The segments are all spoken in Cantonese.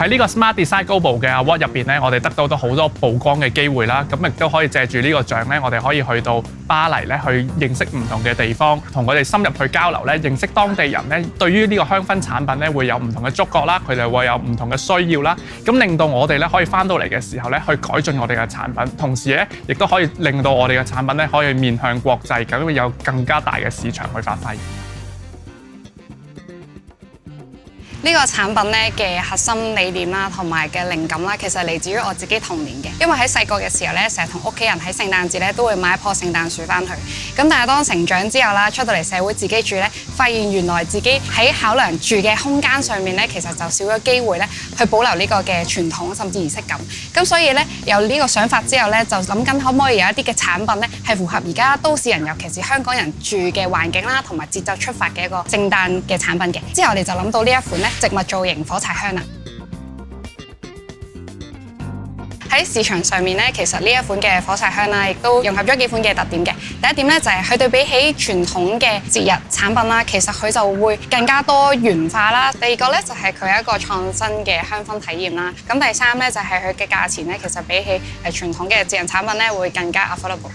喺呢個 Smart Design Global 嘅 Award 入邊咧，我哋得到咗好多曝光嘅機會啦。咁亦都可以借住呢個獎咧，我哋可以去到巴黎咧，去認識唔同嘅地方，同佢哋深入去交流咧，認識當地人咧，對於呢個香薰產品咧會有唔同嘅觸覺啦，佢哋會有唔同嘅需要啦。咁令到我哋咧可以翻到嚟嘅時候咧，去改進我哋嘅產品，同時咧亦都可以令到我哋嘅產品咧可以面向國際，咁會有更加大嘅市場去發揮。呢個產品咧嘅核心理念啦，同埋嘅靈感啦，其實嚟自於我自己童年嘅。因為喺細個嘅時候咧，成日同屋企人喺聖誕節咧都會買一棵聖誕樹翻去。咁但係當成長之後啦，出到嚟社會自己住咧，發現原來自己喺考量住嘅空間上面咧，其實就少咗機會咧去保留呢個嘅傳統甚至儀式感。咁所以咧有呢個想法之後咧，就諗緊可唔可以有一啲嘅產品咧係符合而家都市人，尤其是香港人住嘅環境啦，同埋節奏出發嘅一個聖誕嘅產品嘅。之後我哋就諗到呢一款咧植物造型火柴香啦。喺市場上面咧，其實呢一款嘅火柴香啦，亦都融合咗幾款嘅特點嘅。第一點咧就係佢對比起傳統嘅節日產品啦，其實佢就會更加多元化啦。第二個咧就係佢有一個創新嘅香薰體驗啦。咁第三咧就係佢嘅價錢咧，其實比起傳統嘅節日產品咧會更加 affordable。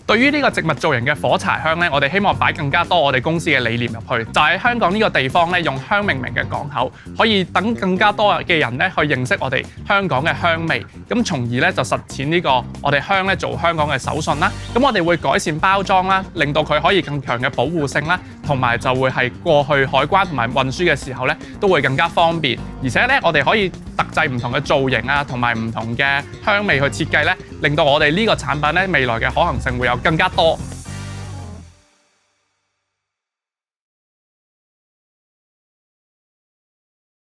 對於呢個植物造型嘅火柴香咧，我哋希望擺更加多我哋公司嘅理念入去，就喺香港呢個地方咧，用香明明嘅港口，可以等更加多嘅人咧去認識我哋香港嘅香味，咁從而咧就實踐呢個我哋香咧做香港嘅手信啦。咁我哋會改善包裝啦，令到佢可以更強嘅保護性啦，同埋就會係過去海關同埋運輸嘅時候咧都會更加方便，而且咧我哋可以特製唔同嘅造型啊，同埋唔同嘅香味去設計咧，令到我哋呢個產品咧未來嘅可行性會有更加多。